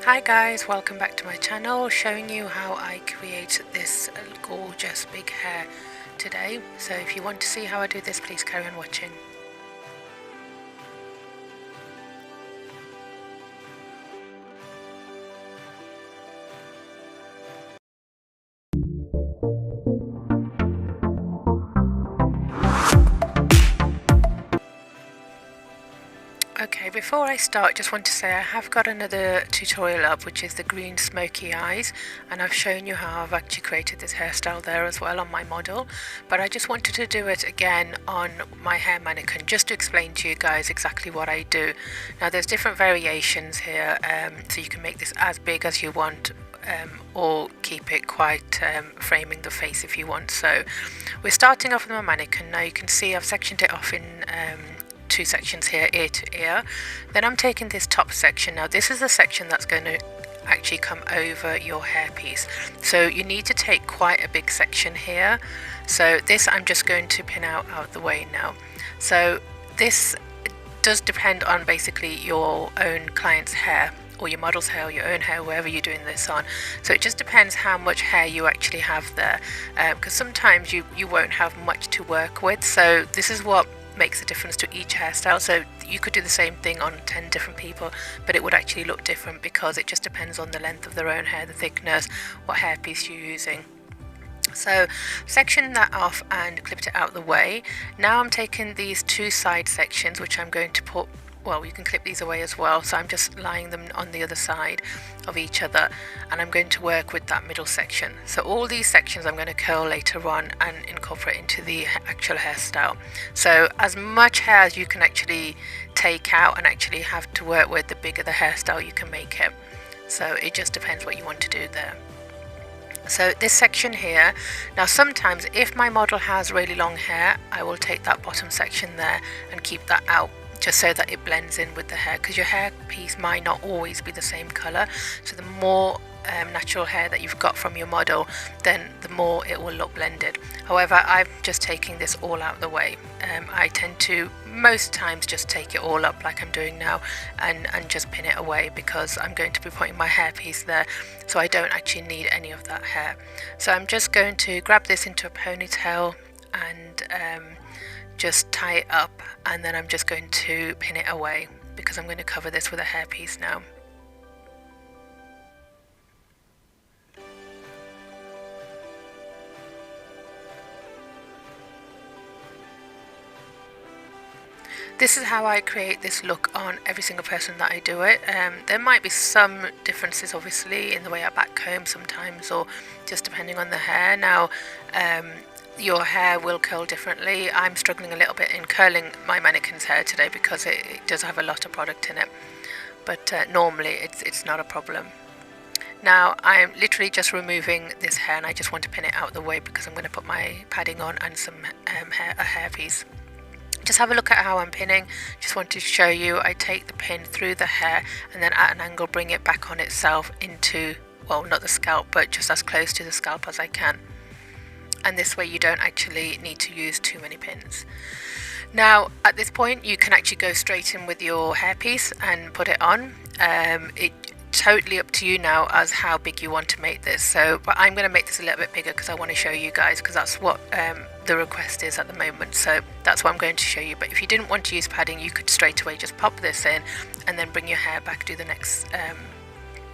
Hi guys, welcome back to my channel, showing you how I create this gorgeous big hair today. So if you want to see how I do this, please carry on watching. Okay, before I start, just want to say I have got another tutorial up, which is the green smoky eyes, and I've shown you how I've actually created this hairstyle there as well on my model. But I just wanted to do it again on my hair mannequin, just to explain to you guys exactly what I do. Now there's different variations here, so you can make this as big as you want, or keep it quite framing the face if you want. So we're starting off with my mannequin. Now you can see I've sectioned it off in two sections here, ear to ear. Then I'm taking this top section. Now this is the section that's going to actually come over your hairpiece, so you need to take quite a big section here. So this I'm just going to pin out of the way now. So this does depend on basically your own client's hair, or your model's hair, or your own hair, wherever you're doing this on. So it just depends how much hair you actually have there, because sometimes you won't have much to work with. So this is what makes a difference to each hairstyle. So you could do the same thing on 10 different people, but it would actually look different because it just depends on the length of their own hair, the thickness, what hairpiece you're using. So section that off and clipped it out of the way. Now I'm taking these two side sections, which I'm going to put, well, you can clip these away as well, so I'm just lying them on the other side of each other, and I'm going to work with that middle section. So all these sections I'm going to curl later on and incorporate into the actual hairstyle. So as much hair as you can actually take out and actually have to work with, the bigger the hairstyle you can make it. So it just depends what you want to do there. So this section here, now sometimes if my model has really long hair, I will take that bottom section there and keep that out, just so that it blends in with the hair, because your hair piece might not always be the same color. So the more natural hair that you've got from your model, then the more it will look blended. However, I'm just taking this all out of the way. I tend to most times just take it all up like I'm doing now, and just pin it away, because I'm going to be putting my hair piece there, so I don't actually need any of that hair. So I'm just going to grab this into a ponytail and just tie it up, and then I'm just going to pin it away, because I'm going to cover this with a hairpiece now. This is how I create this look on every single person that I do it. There might be some differences obviously in the way I back comb sometimes, or just depending on the hair. Now your hair will curl differently. I'm struggling a little bit in curling my mannequin's hair today because it does have a lot of product in it, but normally it's not a problem. Now I'm literally just removing this hair, and I just want to pin it out of the way because I'm going to put my padding on and some a hair piece. Just have a look at how I'm pinning. Just want to show you, I take the pin through the hair and then at an angle bring it back on itself into, well, not the scalp, but just as close to the scalp as I can. And this way you don't actually need to use too many pins. Now at this point you can actually go straight in with your hairpiece and put it on. It's totally up to you now as how big you want to make this. So, but I'm going to make this a little bit bigger because I want to show you guys, because that's what the request is at the moment. So that's what I'm going to show you. But if you didn't want to use padding, you could straight away just pop this in and then bring your hair back, do the next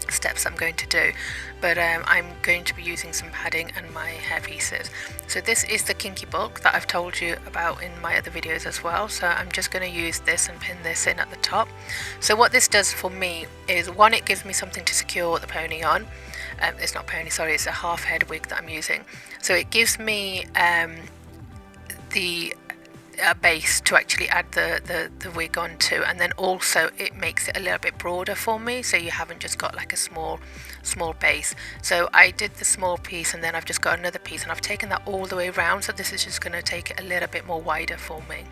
steps I'm going to do. But I'm going to be using some padding and my hair pieces. So this is the kinky bulk that I've told you about in my other videos as well. So I'm just going to use this and pin this in at the top. So what this does for me is, one, it gives me something to secure the pony on. It's not pony, sorry, it's a half head wig that I'm using. So it gives me the base to actually add the wig onto, and then also it makes it a little bit broader for me, so you haven't just got like a small base. So I did the small piece, and then I've just got another piece, and I've taken that all the way around, so this is just going to take it a little bit more wider for me.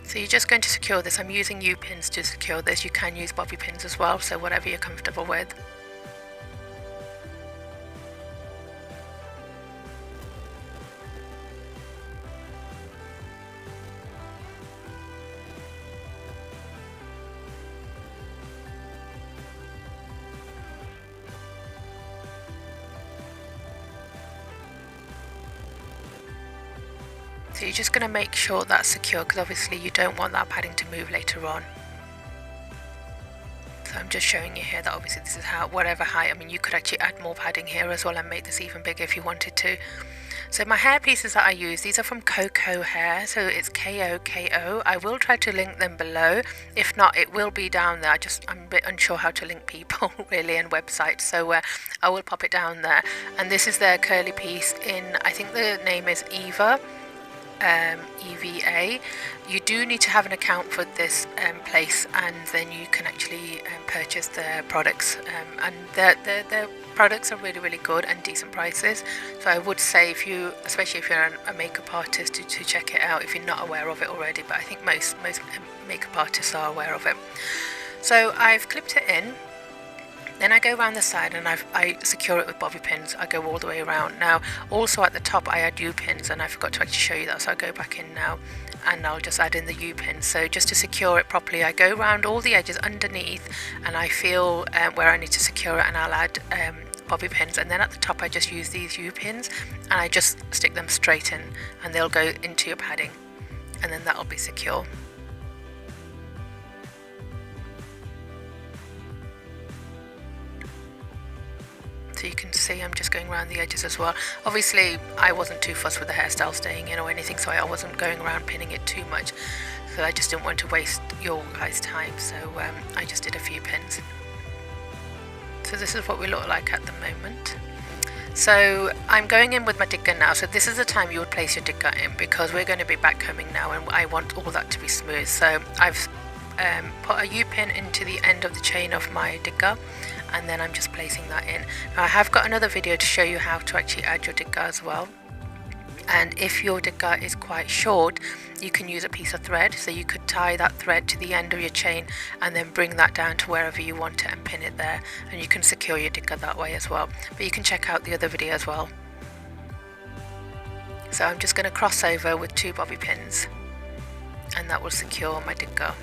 So you're just going to secure this. I'm using U-pins to secure this. You can use bobby pins as well, so whatever you're comfortable with. So you're just going to make sure that's secure, because obviously you don't want that padding to move later on. So I'm just showing you here that obviously this is how, whatever height, I mean you could actually add more padding here as well and make this even bigger if you wanted to. So my hair pieces that I use, these are from Koko Hair, so it's Koko. I will try to link them below. If not, it will be down there. I'm a bit unsure how to link people really and websites, so I will pop it down there. And this is their curly piece in, I think the name is Eva. EVA. You do need to have an account for this place, and then you can actually purchase their products, and their products are really good and decent prices. So I would say, if you, especially if you're a makeup artist, to check it out if you're not aware of it already, but I think most makeup artists are aware of it. So I've clipped it in. Then I go around the side and I secure it with bobby pins. I go all the way around. Now also at the top I add U-pins, and I forgot to actually show you that, so I'll go back in now and I'll just add in the U-pins. So just to secure it properly, I go around all the edges underneath and I feel where I need to secure it, and I'll add bobby pins, and then at the top I just use these U-pins and I just stick them straight in, and they'll go into your padding, and then that'll be secure. So you can see I'm just going around the edges as well. Obviously I wasn't too fussed with the hairstyle staying in or anything, so I wasn't going around pinning it too much, so I just didn't want to waste your guys' time, so I just did a few pins. So this is what we look like at the moment. So I'm going in with my digger now. So this is the time you would place your digger in, because we're going to be backcombing now and I want all that to be smooth. So I've put a U-pin into the end of the chain of my digger, and then I'm just placing that in. Now I have got another video to show you how to actually add your digger as well, and if your digger is quite short you can use a piece of thread, so you could tie that thread to the end of your chain and then bring that down to wherever you want it and pin it there, and you can secure your digger that way as well. But you can check out the other video as well. So I'm just going to cross over with 2 bobby pins, and that will secure my digger.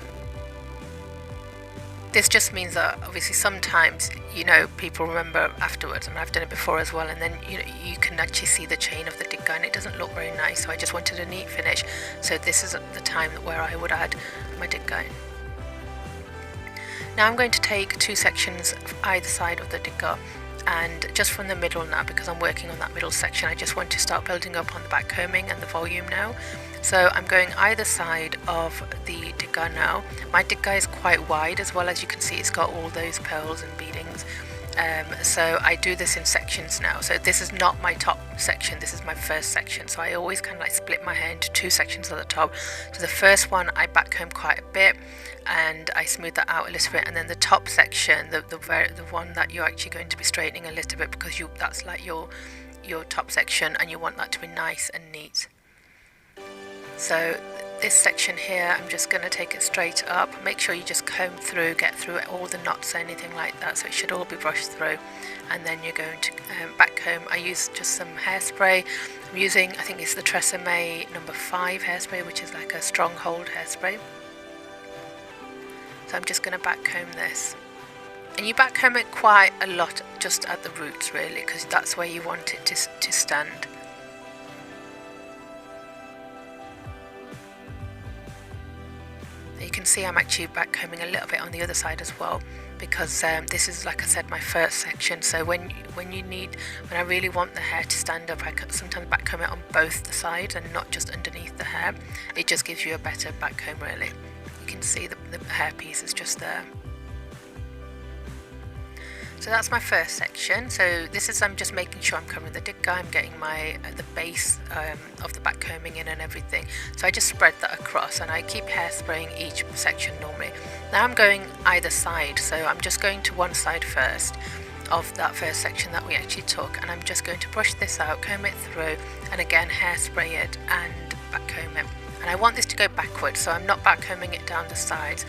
This just means that obviously sometimes, you know, people remember afterwards, and I've done it before as well, and then you can actually see the chain of the digger and it doesn't look very nice, so I just wanted a neat finish. So this is the time where I would add my digger in. Now I'm going to take 2 sections either side of the digger, and just from the middle now, because I'm working on that middle section, I just want to start building up on the back combing and the volume now. So I'm going either side of the digger now. My digger is quite wide as well, as you can see it's got all those pearls and beadings. So I do this in sections now. So this is not my top section, this is my first section. So I always kind of like split my hair into 2 sections at the top. So the first one I backcomb quite a bit and I smooth that out a little bit, and then the top section, the one that you're actually going to be straightening a little bit, because that's like your top section and you want that to be nice and neat. So this section here, I'm just going to take it straight up. Make sure you just comb through, get through all the knots or anything like that, so it should all be brushed through. And then you're going to back comb. I use just some hairspray. I'm using, I think it's the Tresemme number 5 hairspray, which is like a stronghold hairspray. So I'm just going to back comb this. And you back comb it quite a lot just at the roots really, because that's where you want it to stand. You can see I'm actually backcombing a little bit on the other side as well, because this is, like I said, my first section. So when I really want the hair to stand up, I can sometimes backcomb it on both the sides and not just underneath the hair. It just gives you a better backcomb really. You can see the hair piece is just there. So that's my first section. So this is, I'm just making sure I'm covering the digger, I'm getting the base of the back combing in and everything. So I just spread that across and I keep hairspraying each section normally. Now I'm going either side, so I'm just going to one side first of that first section that we actually took, and I'm just going to brush this out, comb it through, and again hairspray it and back comb it. And I want this to go backwards, so I'm not back combing it down the sides.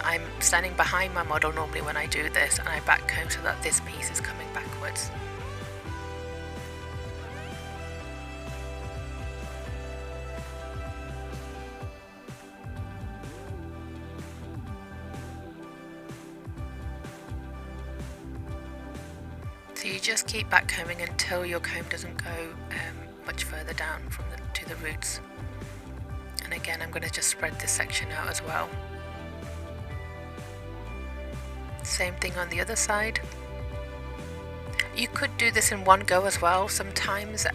I'm standing behind my model normally when I do this, and I back comb so that this piece is coming backwards. So you just keep back combing until your comb doesn't go much further down to the roots. again I'm going to just spread this section out as well. Same thing on the other side. You could do this in one go as well. Sometimes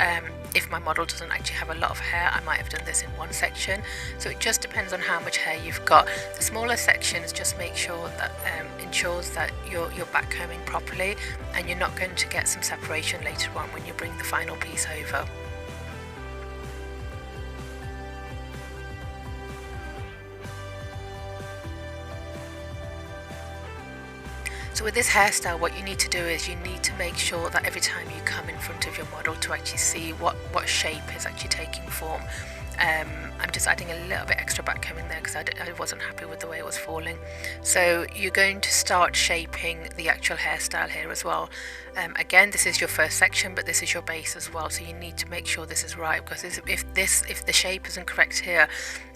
if my model doesn't actually have a lot of hair, I might have done this in one section. So it just depends on how much hair you've got. The smaller sections just make sure that ensures that you're backcombing properly, and you're not going to get some separation later on when you bring the final piece over. So with this hairstyle, what you need to do is you need to make sure that every time you come in front of your model to actually see what shape is actually taking form. I'm just adding a little bit extra backcombing there because I wasn't happy with the way it was falling. So you're going to start shaping the actual hairstyle here as well. Again, this is your first section, but this is your base as well, so you need to make sure this is right, because if the shape isn't correct here,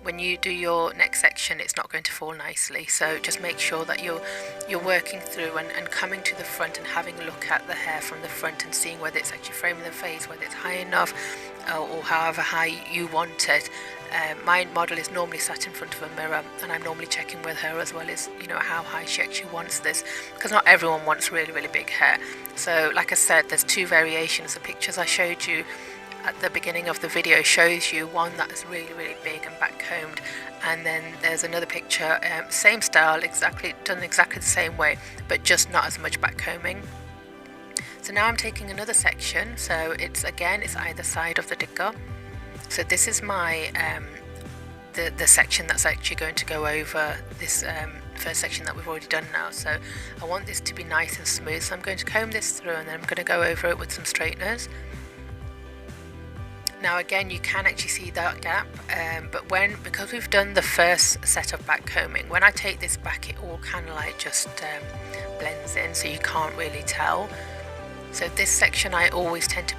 when you do your next section it's not going to fall nicely. So just make sure that you're working through and coming to the front and having a look at the hair from the front and seeing whether it's actually framing the face, whether it's high enough or however high you want it. My model is normally sat in front of a mirror, and I'm normally checking with her as well as, you know, how high she actually wants this, because not everyone wants really big hair. So like I said, there's two variations. The pictures I showed you at the beginning of the video shows you one that is really big and backcombed, and then there's another picture, same style, done exactly the same way, but just not as much backcombing. So now I'm taking another section, so it's either side of the digger. So this is my the section that's actually going to go over this first section that we've already done now. So I want this to be nice and smooth, so I'm going to comb this through and then I'm going to go over it with some straighteners. Now again, you can actually see that gap, but because we've done the first set of backcombing, when I take this back it all kind of like just blends in, so you can't really tell. So this section I always tend to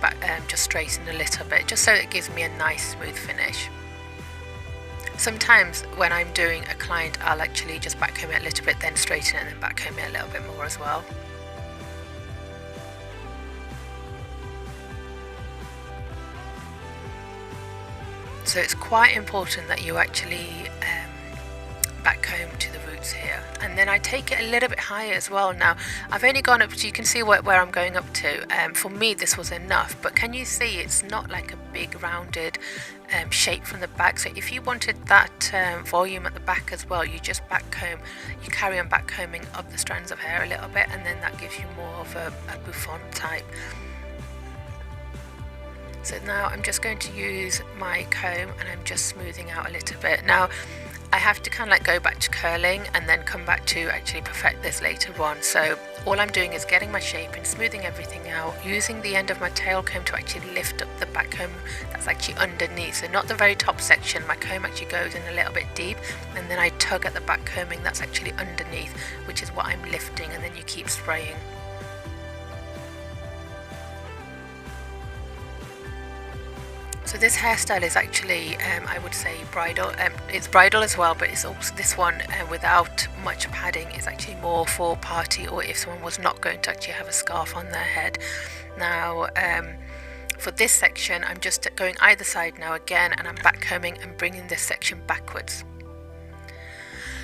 just straighten a little bit, just so it gives me a nice smooth finish. Sometimes when I'm doing a client, I'll actually just backcomb it a little bit, then straighten it, and then backcomb it a little bit more as well. So it's quite important that you actually backcomb to the roots here, and then I take it a little bit higher as well. Now I've only gone up to, you can see where I'm going up to. For me this was enough, but can you see it's not like a big rounded shape from the back? So if you wanted that volume at the back as well, you just backcomb, you carry on backcombing up the strands of hair a little bit, and then that gives you more of a bouffant type. So now I'm just going to use my comb and I'm just smoothing out a little bit. Now I have to kind of like go back to curling and then come back to actually perfect this later on. So all I'm doing is getting my shape and smoothing everything out, using the end of my tail comb to actually lift up the back comb that's actually underneath. So not the very top section, my comb actually goes in a little bit deep, and then I tug at the back combing that's actually underneath, which is what I'm lifting, and then you keep spraying. So this hairstyle is actually, I would say, bridal. It's bridal as well, but it's also this one without much padding is actually more for party, or if someone was not going to actually have a scarf on their head. Now, for this section, I'm just going either side now again, and I'm backcombing and bringing this section backwards.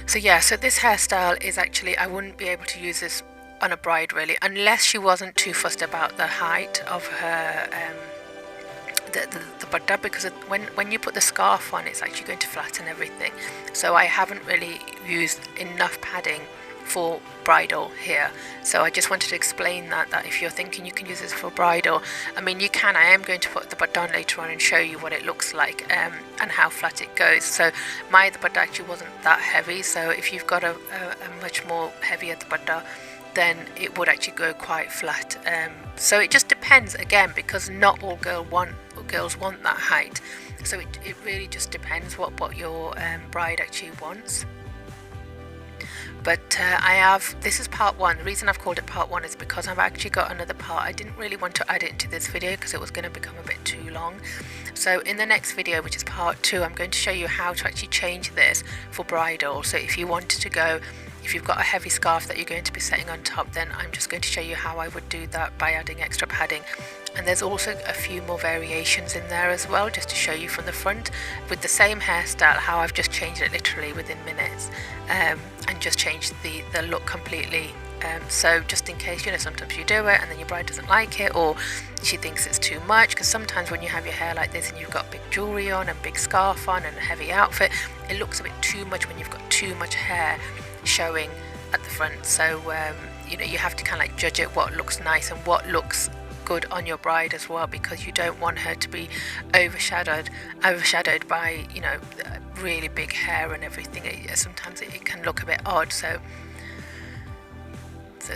So yeah, so this hairstyle is actually, I wouldn't be able to use this on a bride really, unless she wasn't too fussed about the height of her the butter, because when you put the scarf on, it's actually going to flatten everything. So I haven't really used enough padding for bridal here. So I just wanted to explain that if you're thinking you can use this for bridal, I mean you can. I am going to put the butter on later on and show you what it looks like and how flat it goes. So the butter actually wasn't that heavy, so if you've got a much more heavier butter, then it would actually go quite flat. So it just depends again, because not all girls want that height. So it really just depends what your bride actually wants. But this is part one. The reason I've called it part one is because I've actually got another part. I didn't really want to add it into this video because it was going to become a bit too long. So in the next video, which is part two, I'm going to show you how to actually change this for bridal. So if you wanted to go If you've got a heavy scarf that you're going to be setting on top, then I'm just going to show you how I would do that by adding extra padding. And there's also a few more variations in there as well, just to show you from the front with the same hairstyle how I've just changed it literally within minutes, and just changed the look completely. So just in case, sometimes you do it and then your bride doesn't like it, or she thinks it's too much, because sometimes when you have your hair like this and you've got big jewelry on and big scarf on and a heavy outfit, it looks a bit too much when you've got too much hair showing at the front. So you have to kind of like judge it, what looks nice and what looks good on your bride as well, because you don't want her to be overshadowed by really big hair and everything. Sometimes it can look a bit odd. So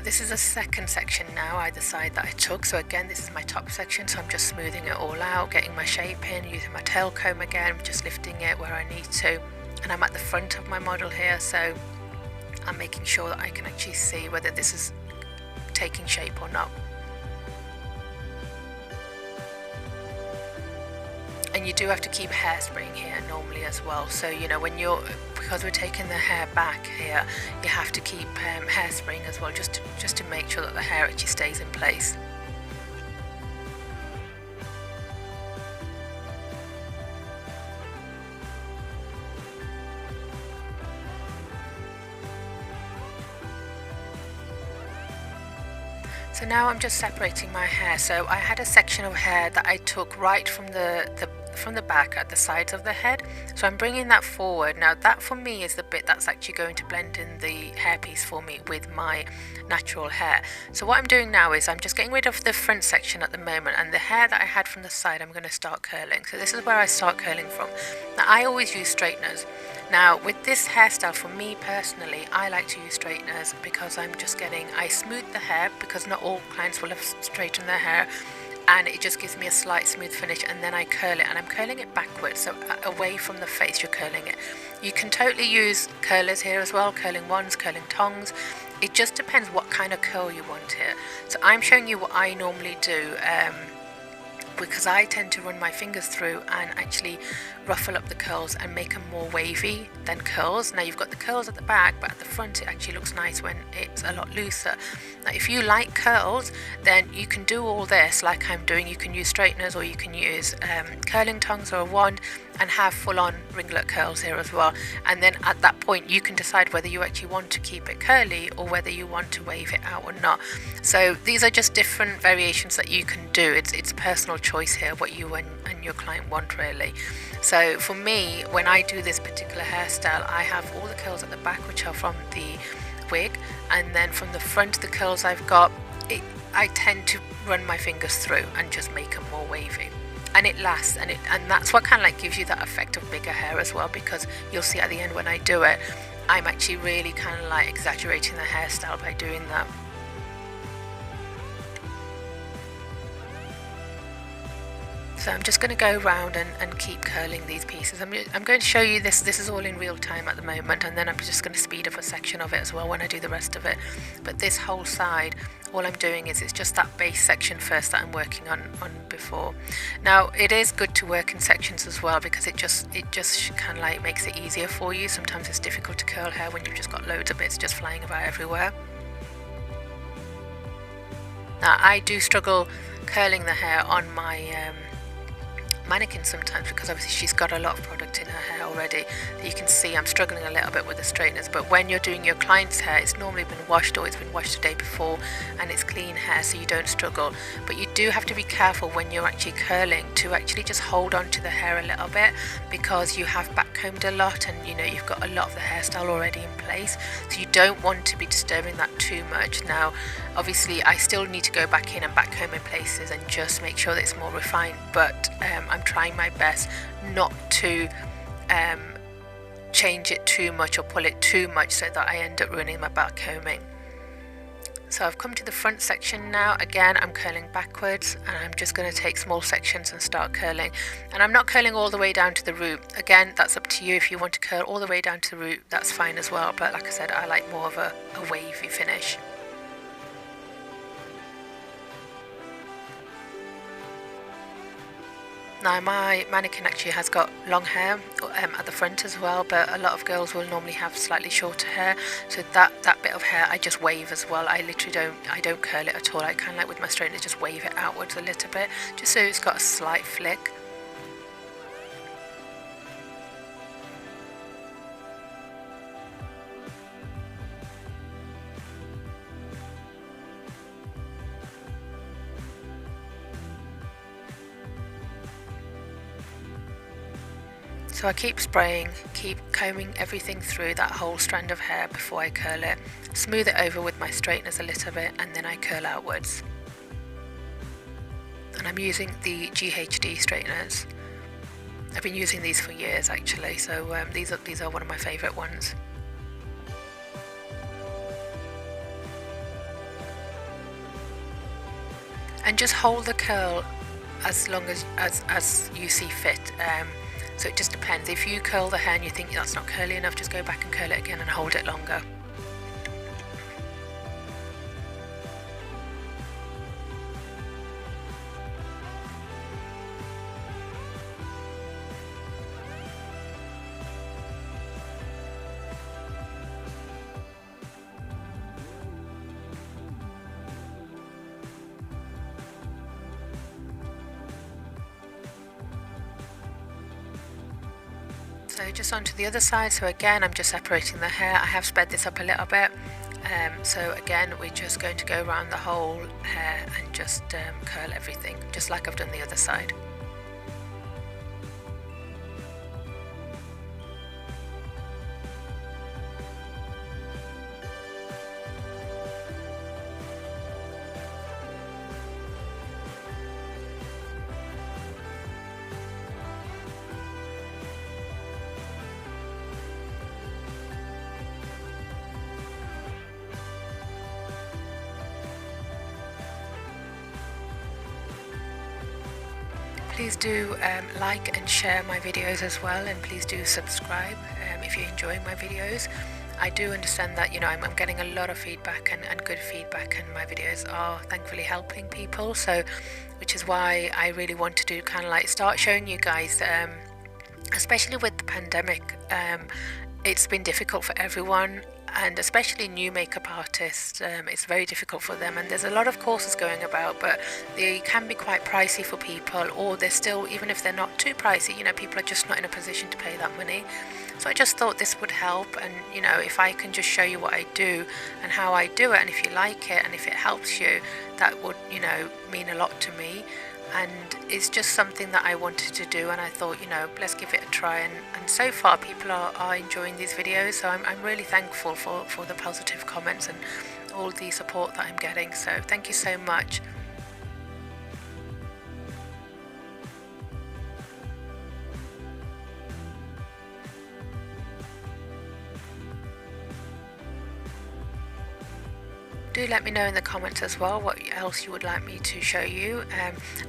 this is a second section now, either side that I took. So again, this is my top section, so I'm just smoothing it all out, getting my shape in, using my tail comb again, just lifting it where I need to. And I'm at the front of my model here, so I'm making sure that I can actually see whether this is taking shape or not. And you do have to keep hairspraying here normally as well. So because we're taking the hair back here, you have to keep hairspraying as well, just to make sure that the hair actually stays in place. So now I'm just separating my hair. So I had a section of hair that I took right from the back at the sides of the head. So I'm bringing that forward. Now that for me is the bit that's actually going to blend in the hairpiece for me with my natural hair. So what I'm doing now is I'm just getting rid of the front section at the moment, and the hair that I had from the side I'm going to start curling. So this is where I start curling from. Now I always use straighteners. Now with this hairstyle, for me personally, I like to use straighteners because I smooth the hair, because not all clients will have straightened their hair, and it just gives me a slight smooth finish, and then I curl it, and I'm curling it backwards, so away from the face you're curling it. You can totally use curlers here as well, curling wands, curling tongs. It just depends what kind of curl you want here. So I'm showing you what I normally do, because I tend to run my fingers through and actually ruffle up the curls and make them more wavy than curls. Now you've got the curls at the back, but at the front it actually looks nice when it's a lot looser. Now if you like curls, then you can do all this like I'm doing. You can use straighteners, or you can use curling tongs or a wand and have full-on ringlet curls here as well. And then at that point you can decide whether you actually want to keep it curly or whether you want to wave it out or not. So these are just different variations that you can do. It's personal choice here, what you and your client want really. So for me, when I do this particular hairstyle, I have all the curls at the back, which are from the wig, and then from the front, the curls I've got, I tend to run my fingers through and just make them more wavy. And it lasts, and that's what kind of like gives you that effect of bigger hair as well, because you'll see at the end when I do it, I'm actually really kind of like exaggerating the hairstyle by doing that. So I'm just going to go around and keep curling these pieces. I'm going to show you this. This is all in real time at the moment, and then I'm just going to speed up a section of it as well when I do the rest of it. But this whole side, all I'm doing is it's just that base section first that I'm working on before. Now it is good to work in sections as well, because it just kind of like makes it easier for you. Sometimes it's difficult to curl hair when you've just got loads of bits just flying about everywhere. Now I do struggle curling the hair on my mannequin sometimes, because obviously she's got a lot of product in her hair already. You can see I'm struggling a little bit with the straighteners, but when you're doing your client's hair, it's normally been washed, or it's been washed the day before, and it's clean hair, so you don't struggle. But you do have to be careful when you're actually curling to actually just hold on to the hair a little bit, because you have backcombed a lot, and you've got a lot of the hairstyle already in place, so you don't want to be disturbing that too much. Now obviously I still need to go back in and backcomb in places and just make sure that it's more refined, but I'm trying my best not to change it too much or pull it too much so that I end up ruining my backcombing. So I've come to the front section now. Again, I'm curling backwards, and I'm just going to take small sections and start curling. And I'm not curling all the way down to the root. Again, that's up to you. If you want to curl all the way down to the root, that's fine as well, but like I said, I like more of a wavy finish. Now my mannequin actually has got long hair at the front as well, but a lot of girls will normally have slightly shorter hair, so that bit of hair I just wave as well. I literally don't curl it at all. I kind of like with my straightener just wave it outwards a little bit, just so it's got a slight flick. So I keep spraying, keep combing everything through that whole strand of hair before I curl it, smooth it over with my straighteners a little bit, and then I curl outwards. And I'm using the GHD straighteners. I've been using these for years actually, so these are one of my favourite ones. And just hold the curl as long as you see fit. So it just depends. If you curl the hair and you think that's not curly enough, just go back and curl it again and hold it longer. So just onto the other side. So again, I'm just separating the hair. I have sped this up a little bit. So again, we're just going to go around the whole hair and just curl everything, just like I've done the other side. Please do like and share my videos as well, and please do subscribe if you're enjoying my videos. I do understand that, you know, I'm getting a lot of feedback and good feedback, and my videos are thankfully helping people, so which is why I really want to do kind of like start showing you guys, especially with the pandemic. It's been difficult for everyone, and especially new makeup artists. It's very difficult for them, and there's a lot of courses going about, but they can be quite pricey for people, or they're still, even if they're not too pricey, you know, people are just not in a position to pay that money. So I just thought this would help, and you know, if I can just show you what I do and how I do it, and if you like it and if it helps you, that would, you know, mean a lot to me. And it's just something that I wanted to do, and I thought, you know, let's give it a try, and so far people are enjoying these videos, so I'm really thankful for the positive comments and all the support that I'm getting, so thank you so much. Do let me know in the comments as well what else you would like me to show you.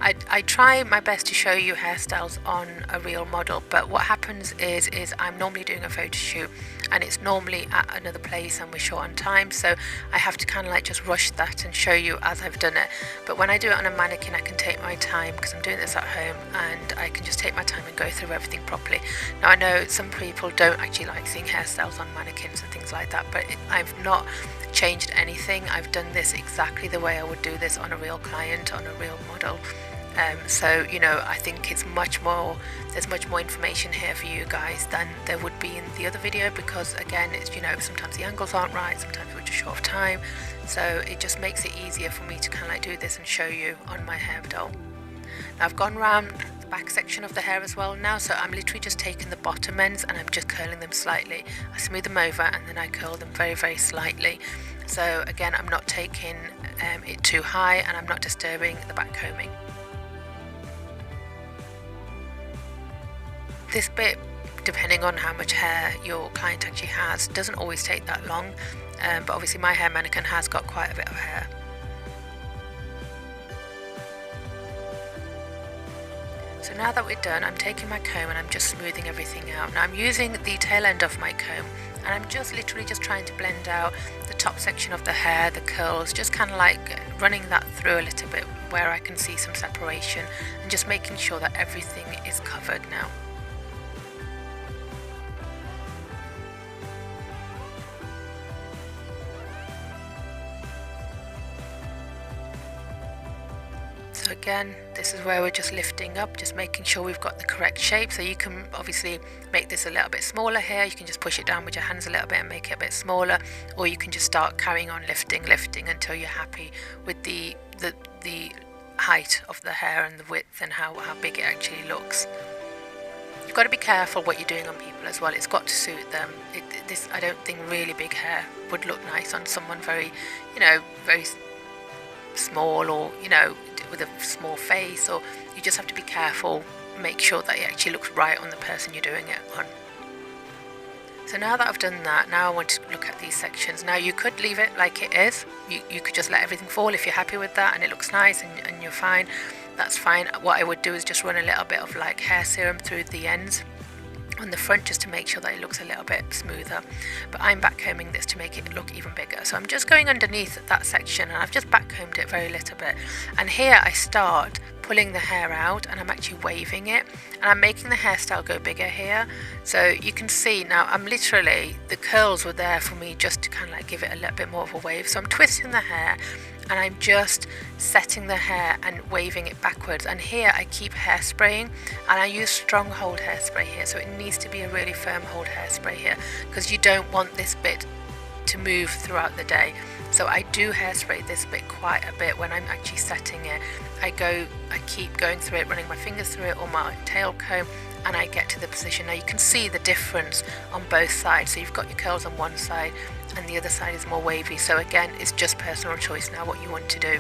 I try my best to show you hairstyles on a real model, but what happens is I'm normally doing a photo shoot, and it's normally at another place and we're short on time, so I have to kind of like just rush that and show you as I've done it. But when I do it on a mannequin, I can take my time because I'm doing this at home, and I can just take my time and go through everything properly. Now I know some people don't actually like seeing hairstyles on mannequins and things like that, but I've not changed anything. I've done this exactly the way I would do this on a real client, on a real model. So, you know, I think it's much more, there's much more information here for you guys than there would be in the other video, because again, it's, you know, sometimes the angles aren't right, sometimes we're just short of time, so it just makes it easier for me to kind of like do this and show you on my hair doll. Now I've gone around the back section of the hair as well now, so I'm literally just taking the bottom ends and I'm just curling them slightly. I smooth them over and then I curl them very, very slightly. So again, I'm not taking it too high, and I'm not disturbing the back combing. This bit, depending on how much hair your client actually has, doesn't always take that long, but obviously my hair mannequin has got quite a bit of hair. So now that we're done, I'm taking my comb and I'm just smoothing everything out. Now I'm using the tail end of my comb, and I'm just literally just trying to blend out the top section of the hair, the curls, just kind of like running that through a little bit where I can see some separation, and just making sure that everything is covered now. So again, this is where we're just lifting up, just making sure we've got the correct shape. So you can obviously make this a little bit smaller here. You can just push it down with your hands a little bit and make it a bit smaller, or you can just start carrying on lifting until you're happy with the height of the hair and the width and how big it actually looks. You've got to be careful what you're doing on people as well. It's got to suit them. I don't think really big hair would look nice on someone very small, or with a small face, or you just have to be careful, make sure that it actually looks right on the person you're doing it on. So now that I've done that, now I want to look at these sections. Now you could leave it like it is, you could just let everything fall if you're happy with that and it looks nice and you're fine, that's fine. What I would do is just run a little bit of like hair serum through the ends on the front, just to make sure that it looks a little bit smoother. But I'm backcombing this to make it look even bigger, so I'm just going underneath that section and I've just backcombed it very little bit, and here I start pulling the hair out and I'm actually waving it, and I'm making the hairstyle go bigger here. So you can see now I'm literally, the curls were there for me just to kind of like give it a little bit more of a wave, so I'm twisting the hair and I'm just setting the hair and waving it backwards. And here I keep hairspraying, and I use stronghold hairspray here, so it needs to be a really firm hold hairspray here, because you don't want this bit to move throughout the day. So I do hairspray this bit quite a bit when I'm actually setting it. I keep going through it, running my fingers through it, or my tail comb, and I get to the position. Now you can see the difference on both sides. So you've got your curls on one side and the other side is more wavy. So again, it's just personal choice now what you want to do.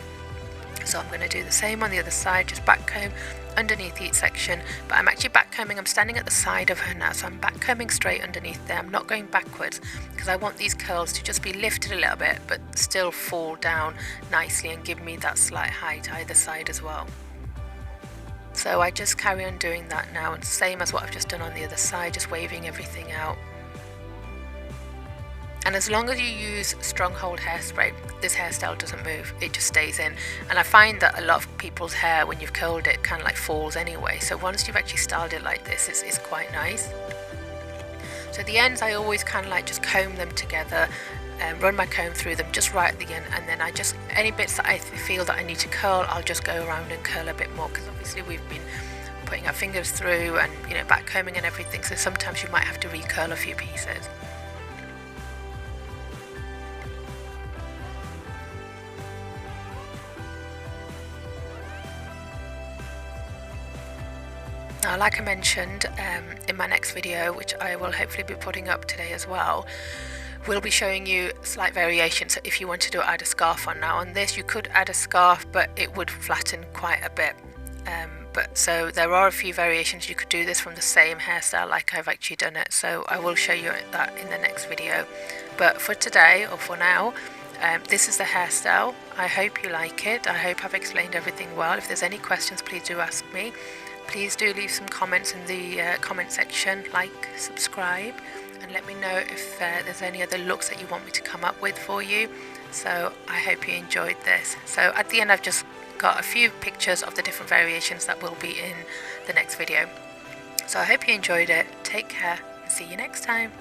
So I'm going to do the same on the other side, just backcomb underneath each section, but I'm actually backcombing, I'm standing at the side of her now, so I'm backcombing straight underneath there. I'm not going backwards because I want these curls to just be lifted a little bit but still fall down nicely and give me that slight height either side as well. So I just carry on doing that now, and same as what I've just done on the other side, just waving everything out. And as long as you use stronghold hairspray, this hairstyle doesn't move, it just stays in. And I find that a lot of people's hair, when you've curled it, kind of like falls anyway. So once you've actually styled it like this, it's quite nice. So the ends, I always kind of like just comb them together and run my comb through them just right at the end. And then I just, any bits that I feel that I need to curl, I'll just go around and curl a bit more, because obviously we've been putting our fingers through and, back combing and everything. So sometimes you might have to recurl a few pieces. Now, like I mentioned in my next video, which I will hopefully be putting up today as well, we'll be showing you slight variations. So if you wanted to add a scarf on, now on this you could add a scarf, but it would flatten quite a bit. So there are a few variations. You could do this from the same hairstyle like I've actually done it, so I will show you that in the next video. But for today, or for now, this is the hairstyle. I hope you like it. I hope I've explained everything well. If there's any questions, please do ask me. Please do leave some comments in the comment section, like, subscribe, and let me know if there's any other looks that you want me to come up with for you. So I hope you enjoyed this. So at the end I've just got a few pictures of the different variations that will be in the next video. So I hope you enjoyed it. Take care and see you next time.